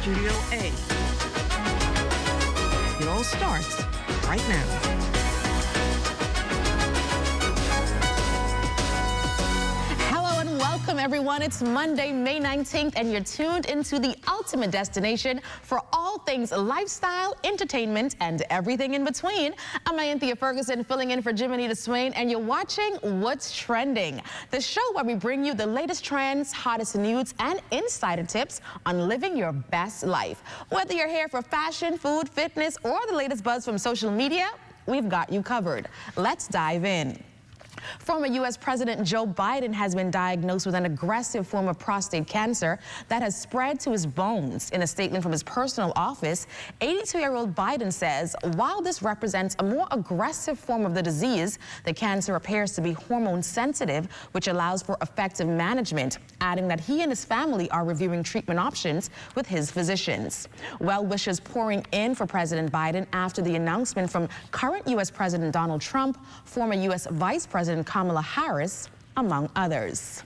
Studio A. It all starts right now. Welcome, everyone. It's Monday, May 19th, and you're tuned into the ultimate destination for all things lifestyle, entertainment, and everything in between. I'm Anthea Ferguson, filling in for Jiminita Swain, and you're watching What's Trending, the show where we bring you the latest trends, hottest news, and insider tips on living your best life. Whether you're here for fashion, food, fitness, or the latest buzz from social media, we've got you covered. Let's dive in. Former U.S. President Joe Biden has been diagnosed with an aggressive form of prostate cancer that has spread to his bones. In a statement from his personal office, 82-year-old Biden says while this represents a more aggressive form of the disease, the cancer appears to be hormone sensitive, which allows for effective management, adding that he and his family are reviewing treatment options with his physicians. Well wishes pouring in for President Biden after the announcement from current U.S. President Donald Trump, former U.S. Vice President Kamala Harris, among others.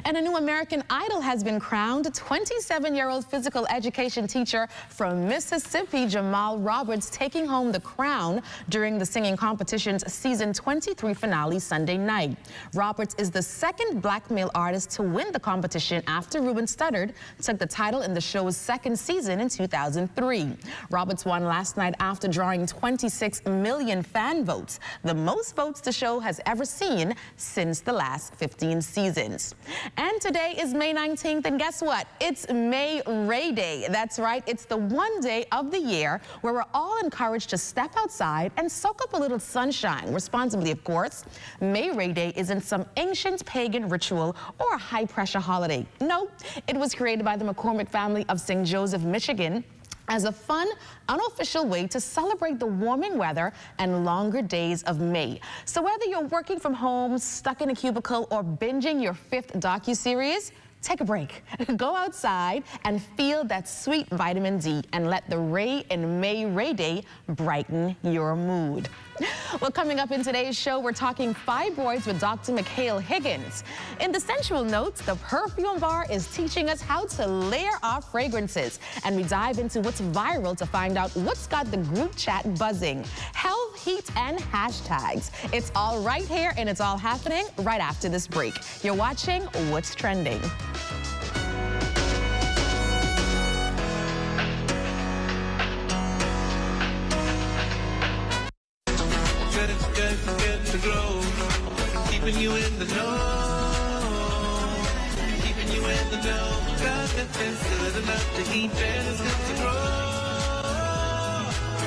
And a new American Idol has been crowned. 27-year-old physical education teacher from Mississippi, Jamal Roberts, taking home the crown during the singing competition's season 23 finale Sunday night. Roberts is the second black male artist to win the competition after Ruben Studdard took the title in the show's second season in 2003. Roberts won last night after drawing 26 million fan votes, the most votes the show has ever seen since the last 15 seasons. And today is May 19th, and guess what? It's May Ray Day. That's right, it's the one day of the year where we're all encouraged to step outside and soak up a little sunshine, responsibly, of course. May Ray Day isn't some ancient pagan ritual or a high-pressure holiday. No, it was created by the McCormick family of St. Joseph, Michigan, as a fun, unofficial way to celebrate the warming weather and longer days of May. So whether you're working from home, stuck in a cubicle, or binging your 5th docuseries, take a break. Go outside and feel that sweet vitamin D and let the Ray and May Ray Day brighten your mood. Well, coming up in today's show, we're talking fibroids with Dr. Mikhail Higgins. In the sensual notes, the perfume bar is teaching us how to layer our fragrances. And we dive into what's viral to find out what's got the group chat buzzing. Health, heat, and hashtags. It's all right here, and it's all happening right after this break. You're watching What's Trending. Good to grow, keeping you in the know, keeping you in the know. God, it's good enough to eat, then it's good to grow.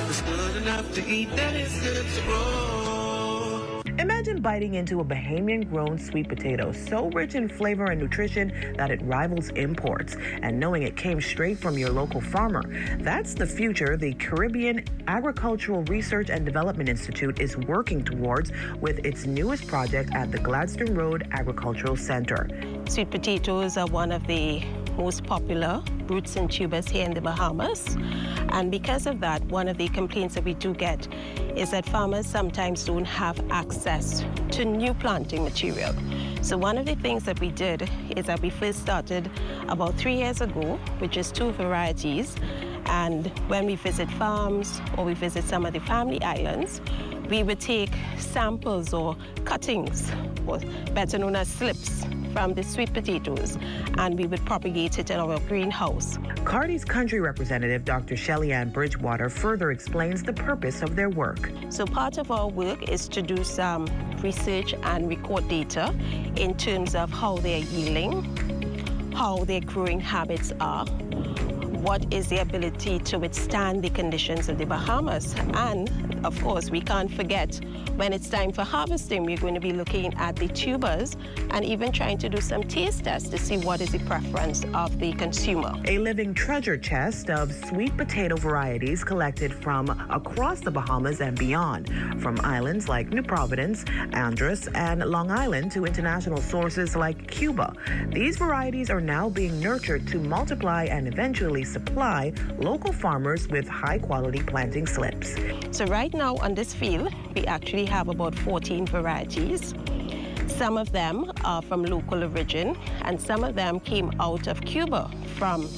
It's good enough to eat, then it's good to grow. Imagine biting into a Bahamian-grown sweet potato, so rich in flavor and nutrition that it rivals imports, and knowing it came straight from your local farmer. That's the future the Caribbean Agricultural Research and Development Institute is working towards with its newest project at the Gladstone Road Agricultural Center. Sweet potatoes are one of the most popular roots and tubers here in the Bahamas. And because of that, one of the complaints that we do get is that farmers sometimes don't have access to new planting material. So one of the things that we did is that we first started about 3 years ago with just 2 varieties. And when we visit farms or we visit some of the family islands, we would take samples or cuttings, or better known as slips, from the sweet potatoes, and we would propagate it in our greenhouse. Cardi's country representative, Dr. Shelly-Ann Bridgewater, further explains the purpose of their work. So part of our work is to do some research and record data in terms of how they're yielding, how their growing habits are, what is the ability to withstand the conditions of the Bahamas. And of course, we can't forget when it's time for harvesting, we're going to be looking at the tubers and even trying to do some taste tests to see what is the preference of the consumer. A living treasure chest of sweet potato varieties collected from across the Bahamas and beyond, from islands like New Providence, Andros, and Long Island to international sources like Cuba. These varieties are now being nurtured to multiply and eventually supply local farmers with high-quality planting slips. So right now on this field, we actually have about 14 varieties. Some of them are from local origin, and some of them came out of Cuba from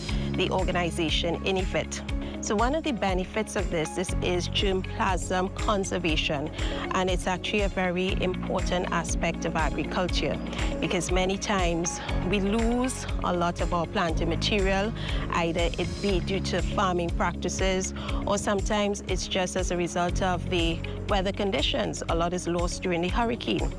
the organization INIFIT. So one of the benefits of this is germplasm conservation, and it's actually a very important aspect of agriculture because many times we lose a lot of our planting material, either it be due to farming practices or sometimes it's just as a result of the weather conditions. A lot is lost during the hurricane.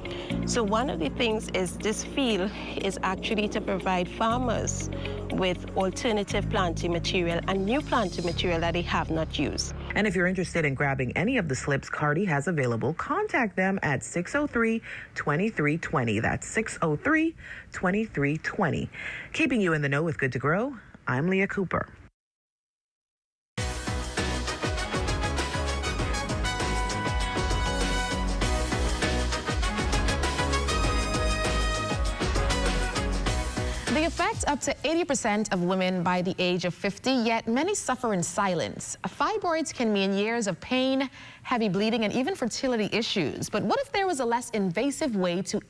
So one of the things is this field is actually to provide farmers with alternative planting material and new planting material that they have not used. And if you're interested in grabbing any of the slips Cardi has available, contact them at 603-2320. That's 603-2320. Keeping you in the know with Good to Grow, I'm Leah Cooper. They affect up to 80% of women by the age of 50, yet many suffer in silence. Fibroids can mean years of pain, heavy bleeding, and even fertility issues. But what if there was a less invasive way to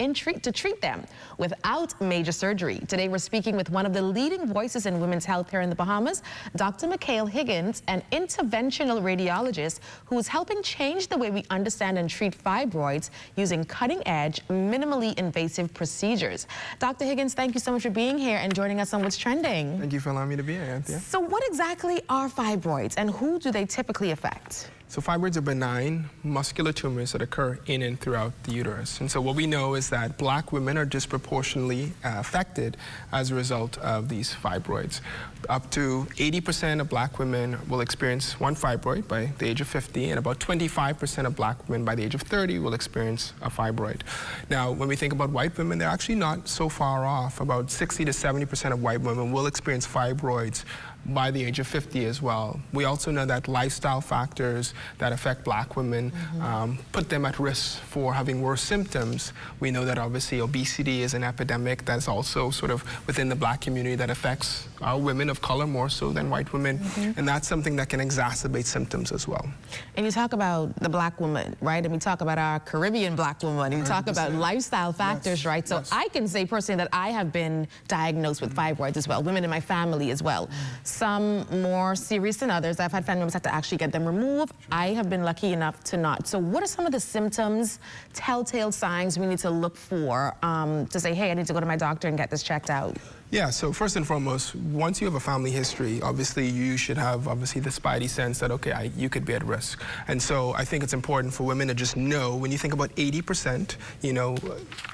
treat them without major surgery? Today, we're speaking with one of the leading voices in women's health here in the Bahamas, Dr. Mikhail Higgins, an interventional radiologist who is helping change the way we understand and treat fibroids using cutting-edge, minimally invasive procedures. Dr. Higgins, thank you so much for being here and joining us on What's Trending. Thank you for allowing me to be here, Anthea. So what exactly are fibroids and who do they typically affect? So fibroids are benign muscular tumors that occur in and throughout the uterus. And so what we know is that black women are disproportionately affected as a result of these fibroids. Up to 80% of black women will experience one fibroid by the age of 50, and about 25% of black women by the age of 30 will experience a fibroid. Now, when we think about white women, they're actually not so far off. About 60 to 70% of white women will experience fibroids by the age of 50 as well. We also know that lifestyle factors that affect black women put them at risk for having worse symptoms. We know that obviously obesity is an epidemic that's also sort of within the black community that affects our women of color more so than white women, and that's something that can exacerbate symptoms as well. And you talk about the black woman, right? And we talk about our Caribbean black woman, and you talk about lifestyle factors, right? So I can say personally that I have been diagnosed with fibroids as well, women in my family as well. Some more serious than others. I've had family members have to actually get them removed. I have been lucky enough to not. So what are some of the symptoms, telltale signs we need to look for to say, hey, I need to go to my doctor and get this checked out? Yeah, so first and foremost, once you have a family history, obviously you should have the spidey sense that, okay, you could be at risk. And so I think it's important for women to just know, when you think about 80%,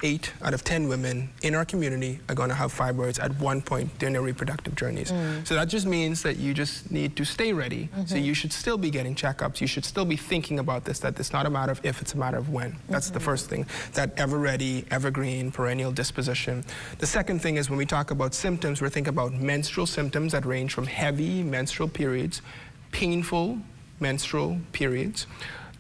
8 out of 10 women in our community are going to have fibroids at one point during their reproductive journeys. So that just means that you just need to stay ready. So you should still be getting checkups. You should still be thinking about this, that it's not a matter of if, it's a matter of when. That's the first thing, that ever-ready, evergreen, perennial disposition. The second thing is when we talk about symptoms, we're thinking about menstrual symptoms that range from heavy menstrual periods, painful menstrual periods,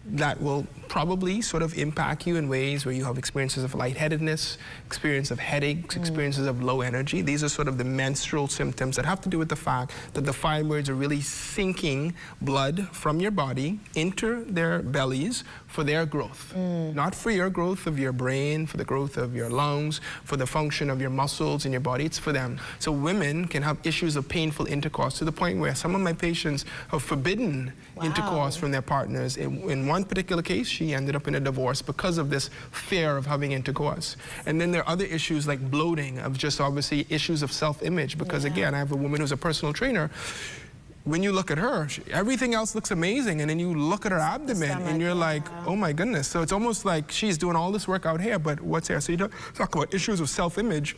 that will probably sort of impact you in ways where you have experiences of lightheadedness, experience of headaches, experiences of low energy. These are sort of the menstrual symptoms that have to do with the fact that the fibroids are really sinking blood from your body into their bellies for their growth. Not for your growth of your brain, for the growth of your lungs, for the function of your muscles in your body, it's for them. So women can have issues of painful intercourse to the point where some of my patients have forbidden intercourse from their partners. In one particular case, she ended up in a divorce because of this fear of having intercourse. And then there are other issues like bloating, of just obviously issues of self-image, because again, I have a woman who's a personal trainer. When you look at her, everything else looks amazing, and then you look at her abdomen and you're like, oh my goodness. So it's almost like she's doing all this work out here, but what's there? So you talk about issues of self-image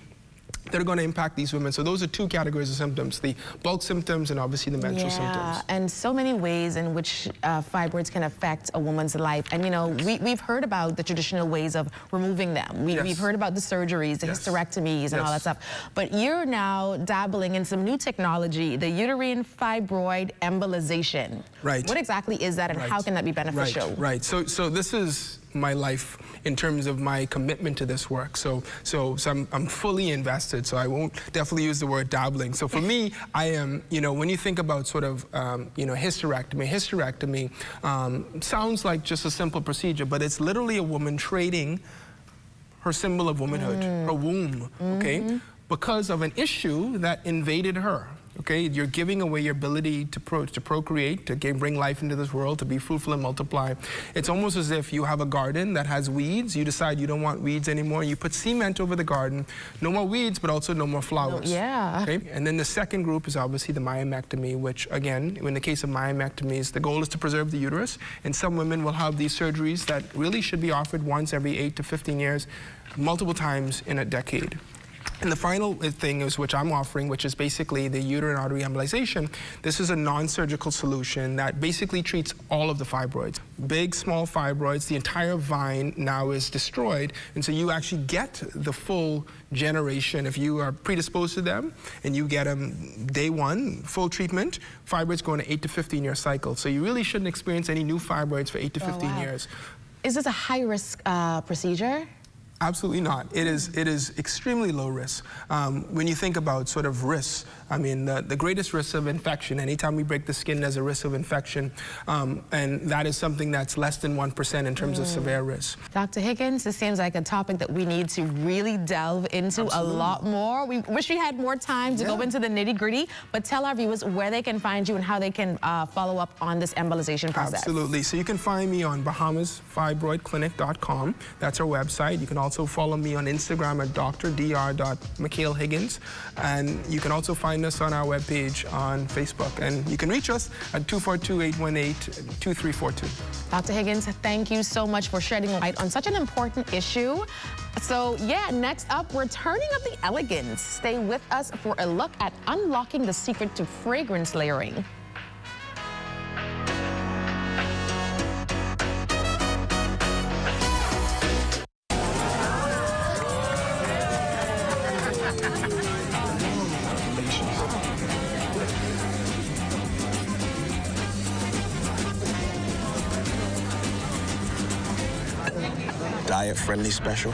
that are going to impact these women. So those are two categories of symptoms, the bulk symptoms and obviously the menstrual symptoms. And so many ways in which fibroids can affect a woman's life. And we've heard about the traditional ways of removing them. We've heard about the surgeries, the hysterectomies and all that stuff. But you're now dabbling in some new technology, the uterine fibroid embolization. Right. What exactly is that, and how can that be beneficial? So this is my life in terms of my commitment to this work. So I'm fully invested, so I won't definitely use the word dabbling. So for me, I am, when you think about sort of, hysterectomy sounds like just a simple procedure, but it's literally a woman trading her symbol of womanhood, her womb, okay, because of an issue that invaded her. okay? You're giving away your ability to procreate, to bring life into this world, to be fruitful and multiply. It's almost as if you have a garden that has weeds. You decide you don't want weeds anymore. You put cement over the garden. No more weeds, but also no more flowers. Yeah. Okay? And then the second group is obviously the myomectomy, which, again, in the case of myomectomies, the goal is to preserve the uterus. And some women will have these surgeries that really should be offered once every 8 to 15 years, multiple times in a decade. And the final thing is, which I'm offering, which is basically the uterine artery embolization. This is a non-surgical solution that basically treats all of the fibroids. Big, small fibroids, the entire vine now is destroyed, and so you actually get the full generation. If you are predisposed to them and you get them day one, full treatment, fibroids go on an 8 to 15 year cycle. So you really shouldn't experience any new fibroids for 8 to 15 years. Is this a high-risk procedure? Absolutely not. It is extremely low risk. When you think about sort of risks, I mean, the greatest risk of infection, anytime we break the skin, there's a risk of infection, and that is something that's less than 1% in terms of severe risk. Dr. Higgins, this seems like a topic that we need to really delve into a lot more. We wish we had more time to go into the nitty-gritty, but tell our viewers where they can find you and how they can follow up on this embolization process. Absolutely. So you can find me on BahamasFibroidClinic.com. That's our website. You can also follow me on Instagram at dr.dr.McHale-Higgins, and you can also find us on our webpage on Facebook, and you can reach us at 242-818-2342. Dr. Higgins, thank you so much for shedding light on such an important issue. So yeah, next up, we're turning up the elegance. Stay with us for a look at unlocking the secret to fragrance layering. Diet-friendly special.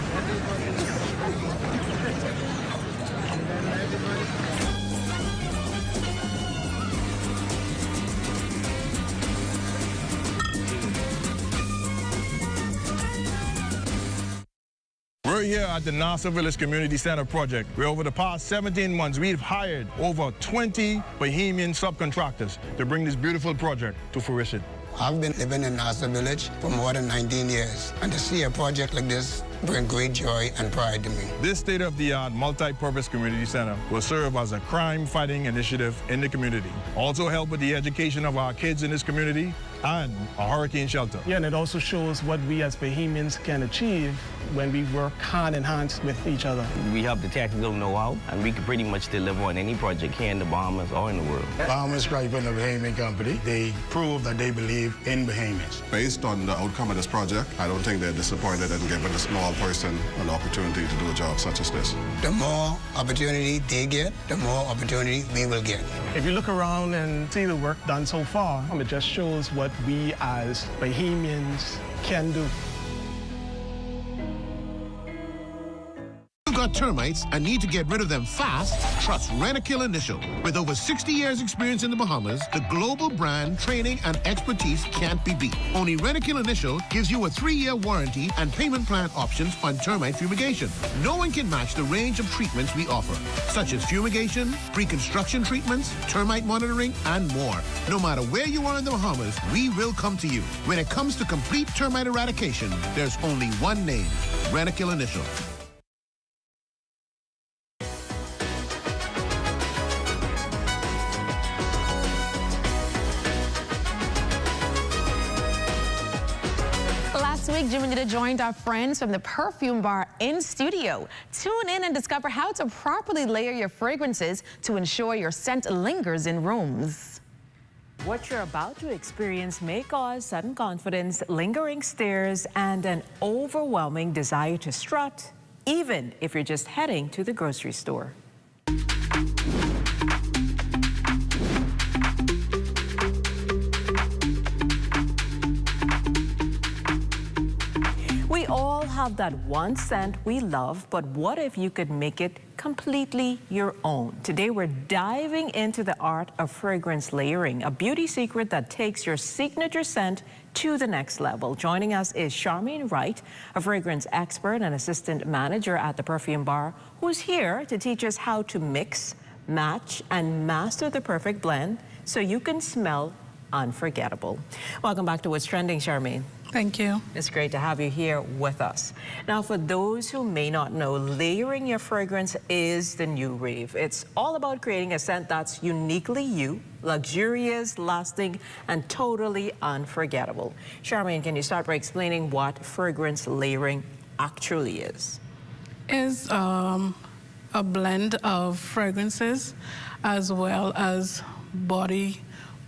We're here at the Nassau Village Community Center project, where over the past 17 months, we've hired over 20 Bahamian subcontractors to bring this beautiful project to fruition. I've been living in Nassau Village for more than 19 years, and to see a project like this bring great joy and pride to me. This state-of-the-art multi-purpose community center will serve as a crime-fighting initiative in the community, also help with the education of our kids in this community, and a hurricane shelter. Yeah, and it also shows what we as Bahamians can achieve when we work hand in hand with each other. We have the technical know-how, and we can pretty much deliver on any project here in the Bahamas or in the world. Bahamas Stripe and the Bahamian Company, they prove that they believe in Bahamians. Based on the outcome of this project, I don't think they're disappointed in giving a small person an opportunity to do a job such as this. The more opportunity they get, the more opportunity we will get. If you look around and see the work done so far, it just shows what we as Bahamians can do. Got termites and need to get rid of them fast? Trust Rentokil Initial. With over 60 years experience in the Bahamas, the global brand, training, and expertise can't be beat. Only Rentokil Initial gives you a 3-year warranty and payment plan options on termite fumigation. No one can match the range of treatments we offer, such as fumigation, pre-construction treatments, termite monitoring, and more. No matter where you are in the Bahamas, we will come to you. When it comes to complete termite eradication, there's only one name, Rentokil Initial. Last week, Jimmy Nita joined our friends from the Perfume Bar in studio. Tune in and discover how to properly layer your fragrances to ensure your scent lingers in rooms. What you're about to experience may cause sudden confidence, lingering stares, and an overwhelming desire to strut, even if you're just heading to the grocery store. We all have that one scent we love, but what if you could make it completely your own? Today, we're diving into the art of fragrance layering, a beauty secret that takes your signature scent to the next level. Joining us is Charmaine Wright, a fragrance expert and assistant manager at the Perfume Bar, who's here to teach us how to mix, match, and master the perfect blend so you can smell unforgettable. Welcome back to What's Trending, Charmaine. Thank you. It's great to have you here with us. Now, for those who may not know, layering your fragrance is the new rave. It's all about creating a scent that's uniquely you, luxurious, lasting, and totally unforgettable. Charmaine, can you start by explaining what fragrance layering actually is? Is a blend of fragrances as well as body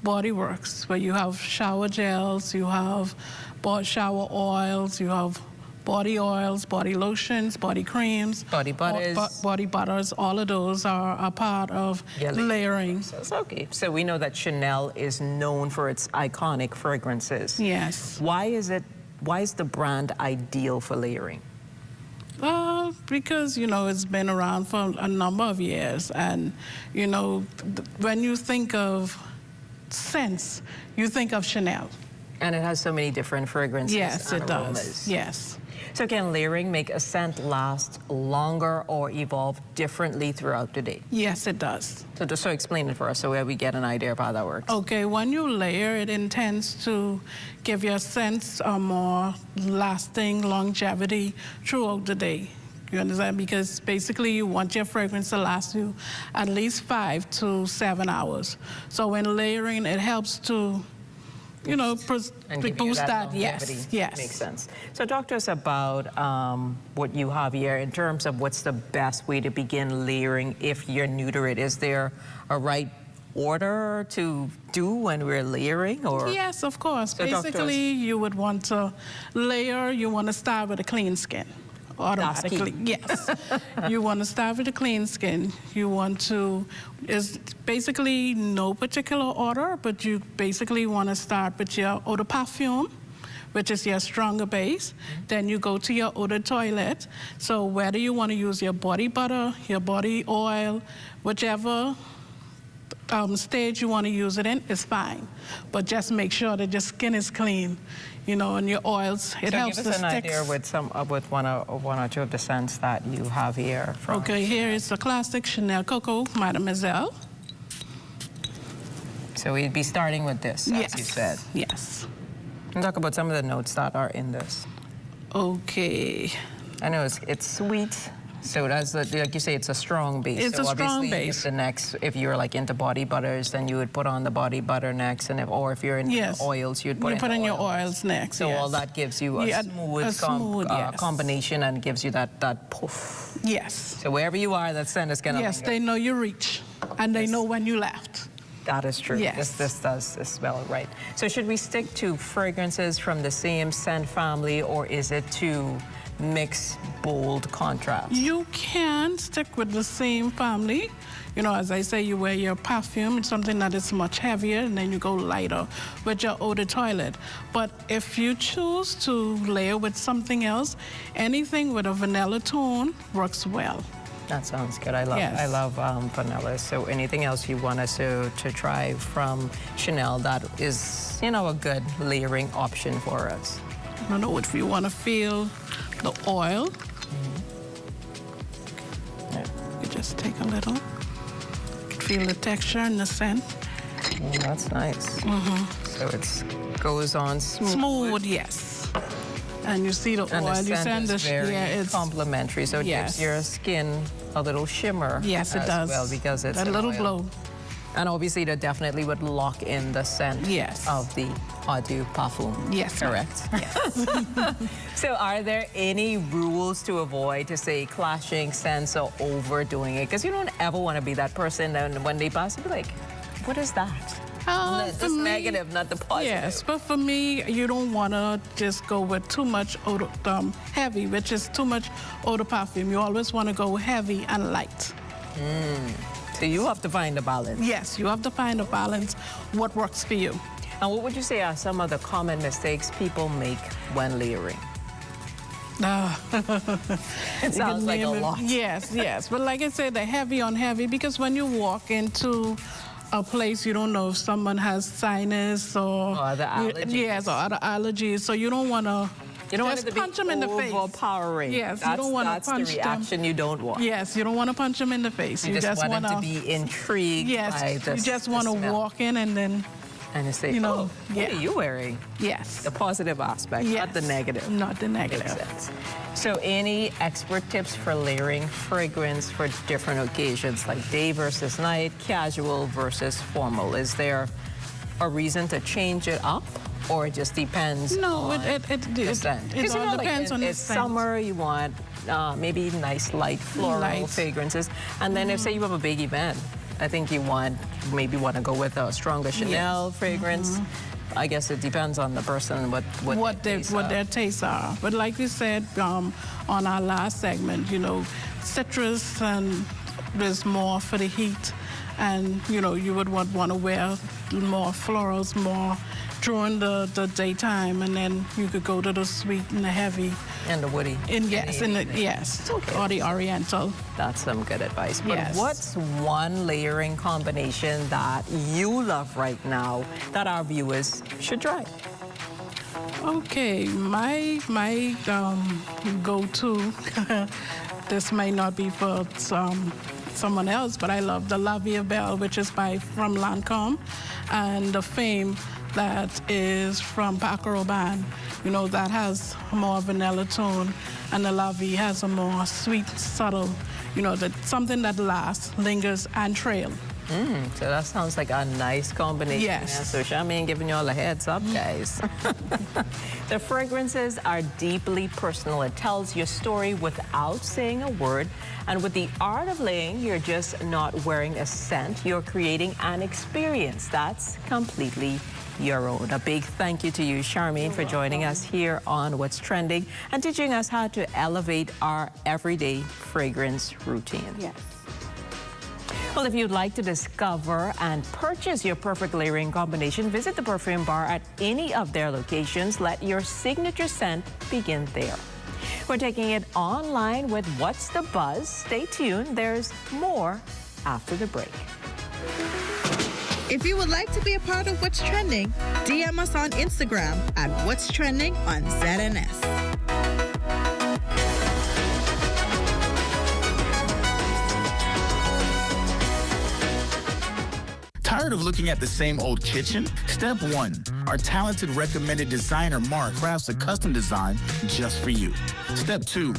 works, where you have shower gels, you have shower oils, you have body oils, body lotions, body creams, body butters. Body butters. All of those are a part of layering. Okay, so we know that Chanel is known for its iconic fragrances. Yes. Why is the brand ideal for layering? Because, you know, it's been around for a number of years, and, you know, when you think of scents, you think of Chanel. And it has so many different fragrances. Yes, and it aromas. does. Yes. So can layering make a scent last longer or evolve differently throughout the day? Yes, it does. So just explain it for us so we get an idea of how that works. Okay, when you layer, it intends to give your scents a more lasting longevity throughout the day. You understand? Because basically you want your fragrance to last you at least 5 to 7 hours. So when layering, it helps to, you know, boost that. Yes, yes. Makes sense. So talk to us about what you have here in terms of what's the best way to begin layering if you're new to it. Is there a right order to do when we're layering? Or? Yes, of course. So basically, you would want to layer, you want to start with a clean skin. Automatically, yes. You want to start with a clean skin. You want to, is basically no particular order, but you basically want to start with your eau de parfum, which is your stronger base. Then you go to your eau de toilette. So whether you want to use your body butter, your body oil, whichever stage you want to use it in is fine. But just make sure that your skin is clean. You know, and your oils, it helps to stick. Give us an idea with one or two of the scents that you have here. Okay, here is the classic Chanel Coco Mademoiselle. So we'd be starting with this, as you said. Yes. And talk about some of the notes that are in this. Okay. I know it's sweet. So that's like you say, it's a strong base. It's so a strong obviously base. The next, if you're like into body butters, then you would put on the body butter next, and if you're into the oils, you'd put in your oils next. So all that gives you a smooth combination and gives you that poof. Yes. So wherever you are, that scent is gonna. Yes, they know you reach, and they know when you left. That is true. Yes. This does smell right. So should we stick to fragrances from the same scent family, or is it to mix bold contrast? You can stick with the same family. You know, as I say, you wear your perfume, it's something that is much heavier, and then you go lighter with your eau de toilette. But if you choose to layer with something else, anything with a vanilla tone works well. That sounds good. I love vanilla. So anything else you want us to try from Chanel that is, you know, a good layering option for us? I don't know if you want to feel the oil. You just take a little. Feel the texture and the scent. That's nice. So it goes on smooth. Smooth, yes. And you see the oil. And the scent is very it's complimentary. So it gives your skin a little shimmer. Yes, it does. Well, because it's a little glow. And obviously, that definitely would lock in the scent of the eau de parfum. Yes. Correct. Yes. So are there any rules to avoid, to say clashing scents or overdoing it? Because you don't ever want to be that person and when they pass, you be like, what is that? Just negative, not the positive. Yes, but for me, you don't want to just go with too much heavy, which is too much eau de parfum. You always want to go heavy and light. So you have to find a balance. Yes, you have to find a balance, what works for you. And what would you say are some of the common mistakes people make when layering? It sounds like a lot. Yes, yes. But like I said, they're heavy on heavy, because when you walk into a place, you don't know if someone has sinus or other allergies. Yes, or other allergies. So you don't want to You don't want Just it to punch be them in the face. overpowering. Yes, you don't want to punch them. That's the reaction you don't want. Yes, you don't want to punch them in the face. You just want them to be intrigued by Yes, the you just want to walk in and then... And you say, you know, what are you wearing? Yes. The positive aspect, not the negative. Not the negative. Makes sense. So any expert tips for layering fragrance for different occasions, like day versus night, casual versus formal? Is there a reason to change it up, or it just depends? No, on it all depends on the it's scent. summer, you want maybe nice light floral fragrances, and then if say you have a big event, I think you maybe want to go with a stronger Chanel fragrance. I guess it depends on the person what their tastes are. But like we said on our last segment, you know, citrus and there's more for the heat, and you know you would want to wear more florals more during the daytime, and then you could go to the sweet and the heavy and the woody. Yes, or the oriental. That's some good advice. But yes. What's one layering combination that you love right now that our viewers should try? Okay, my go-to. This may not be for someone else, but I love the La Vie Belle, which is from Lancome, and the Fame that is from Paco Rabanne. You know, that has more vanilla tone, and the La Vie has a more sweet, subtle, you know, something that lasts, lingers, and trail. So that sounds like a nice combination. Yes. So Charmaine giving you all a heads up, guys. The fragrances are deeply personal. It tells your story without saying a word. And with the art of laying, you're just not wearing a scent. You're creating an experience that's completely your own. A big thank you to you, Charmaine, for joining us here on What's Trending and teaching us how to elevate our everyday fragrance routine. Yes. Well, if you'd like to discover and purchase your perfect layering combination, visit the Perfume Bar at any of their locations. Let your signature scent begin there. We're taking it online with What's the Buzz. Stay tuned. There's more after the break. If you would like to be a part of What's Trending, DM us on Instagram at What's Trending on ZNS. Tired of looking at the same old kitchen? Step 1. Our talented recommended designer Mark crafts a custom design just for you. Step 2.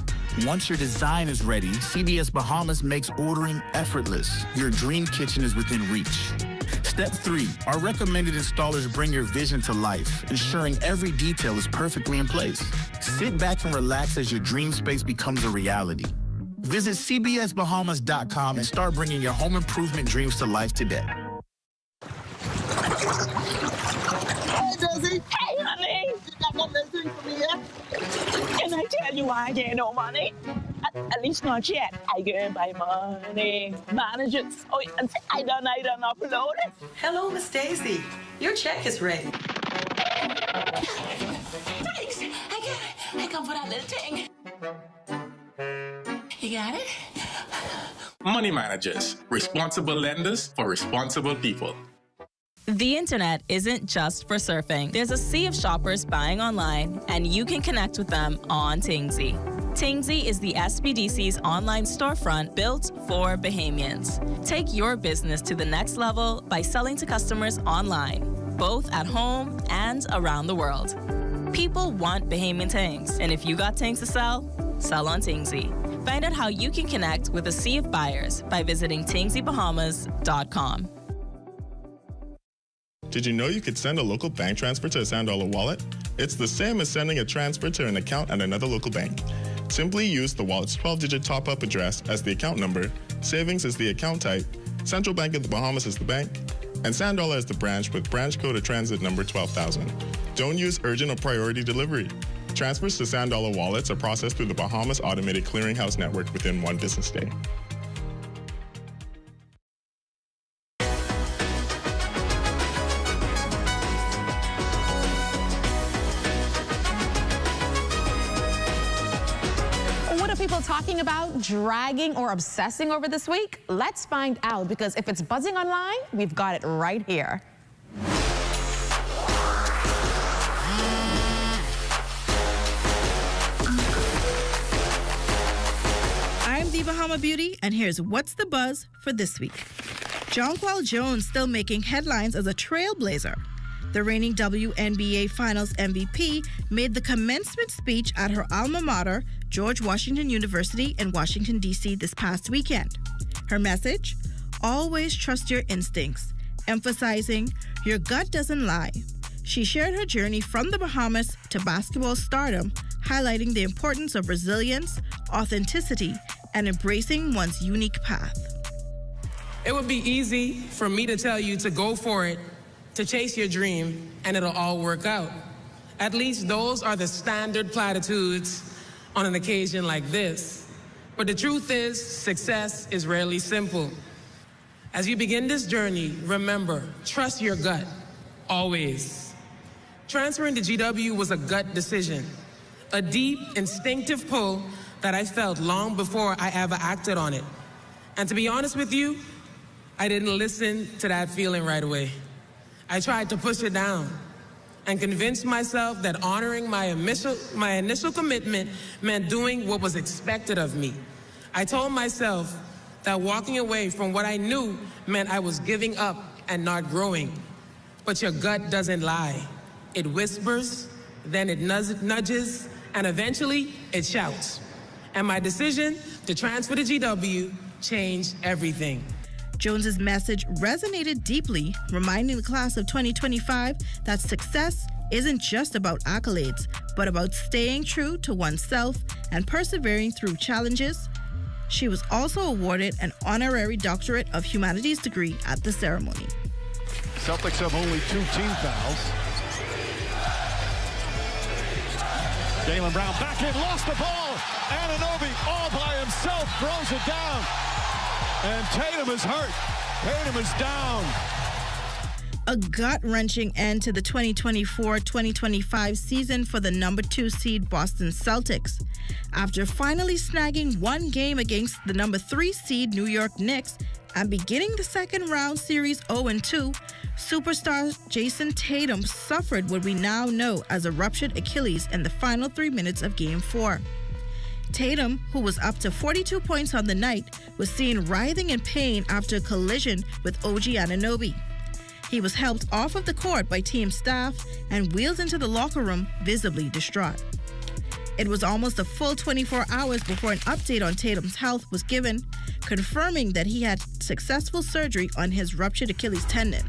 Once your design is ready, CBS Bahamas makes ordering effortless. Your dream kitchen is within reach. Step 3. Our recommended installers bring your vision to life, ensuring every detail is perfectly in place. Sit back and relax as your dream space becomes a reality. Visit cbsbahamas.com and start bringing your home improvement dreams to life today. Hey, Desi. Hey, honey. You got one less thing for me yet? Can I tell you why I get no money? At least not yet. I get my money. Managers. Oh, and I done upload it. Hello, Miss Daisy. Your check is ready. Thanks. I come for that little thing. You got it? Money managers, responsible lenders for responsible people. The internet isn't just for surfing. There's a sea of shoppers buying online, and you can connect with them on Tingsy. Tingsy is the SBDC's online storefront built for Bahamians. Take your business to the next level by selling to customers online, both at home and around the world. People want Bahamian things, and if you got things to sell, sell on Tingsy. Find out how you can connect with a sea of buyers by visiting tingsybahamas.com. Did you know you could send a local bank transfer to a Sand Dollar wallet? It's the same as sending a transfer to an account at another local bank. Simply use the wallet's 12-digit top-up address as the account number, savings as the account type, Central Bank of the Bahamas as the bank, and Sand Dollar as the branch with branch code or transit number 12,000. Don't use urgent or priority delivery. Transfers to Sand Dollar wallets are processed through the Bahamas Automated Clearinghouse Network within 1 business day. Talking about, dragging, or obsessing over this week? Let's find out, because if it's buzzing online, we've got it right here. Stacey Bahama Beauty, and here's what's the buzz for this week. Jonquil Jones still making headlines as a trailblazer. The reigning WNBA Finals MVP made the commencement speech at her alma mater, George Washington University in Washington, D.C. this past weekend. Her message? Always trust your instincts, emphasizing your gut doesn't lie. She shared her journey from the Bahamas to basketball stardom, highlighting the importance of resilience, authenticity, and embracing one's unique path. It would be easy for me to tell you to go for it, to chase your dream, and it'll all work out. At least those are the standard platitudes on an occasion like this. But the truth is, success is rarely simple. As you begin this journey, remember, trust your gut, always. Transferring to GW was a gut decision, a deep, instinctive pull that I felt long before I ever acted on it. And to be honest with you, I didn't listen to that feeling right away. I tried to push it down and convinced myself that honoring my initial commitment meant doing what was expected of me. I told myself that walking away from what I knew meant I was giving up and not growing. But your gut doesn't lie. It whispers, then it nudges, and eventually it shouts. And my decision to transfer to GW changed everything. Jones's message resonated deeply, reminding the class of 2025 that success isn't just about accolades, but about staying true to oneself and persevering through challenges. She was also awarded an honorary Doctorate of Humanities degree at the ceremony. Celtics have only 2 team fouls. Jaylen Brown back in, lost the ball. Anunoby all by himself throws it down. And Tatum is hurt. Tatum is down. A gut-wrenching end to the 2024-2025 season for the number 2 seed Boston Celtics. After finally snagging one game against the number 3 seed New York Knicks and beginning the second round series 0-2, superstar Jason Tatum suffered what we now know as a ruptured Achilles in the final 3 minutes of Game 4. Tatum, who was up to 42 points on the night, was seen writhing in pain after a collision with OG Anunoby. He was helped off of the court by team staff and wheeled into the locker room, visibly distraught. It was almost a full 24 hours before an update on Tatum's health was given, confirming that he had successful surgery on his ruptured Achilles tendon.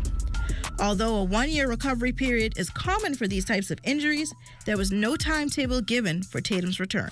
Although a 1-year recovery period is common for these types of injuries, there was no timetable given for Tatum's return.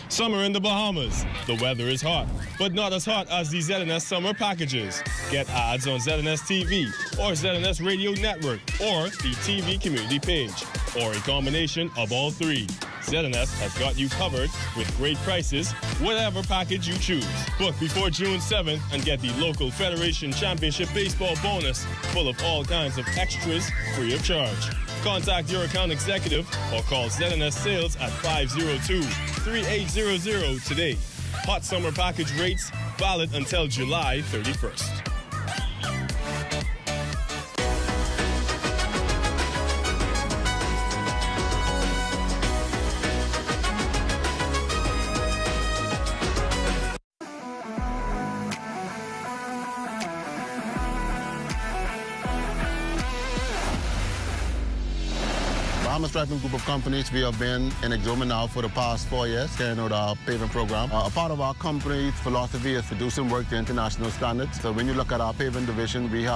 Summer in the Bahamas. The weather is hot, but not as hot as the ZNS summer packages. Get ads on ZNS TV or ZNS Radio Network or the TV community page, or a combination of all three. ZNS has got you covered with great prices, whatever package you choose. Book before June 7th and get the local Federation Championship Baseball bonus full of all kinds of extras free of charge. Contact your account executive or call ZNS Sales at 502-3800 today. Hot summer package rates valid until July 31st. Bahamas Striping Group of Companies, we have been in Exoma now for the past 4 years, carrying out our paving program. A part of our company's philosophy is to do some work to international standards. So when you look at our paving division, we have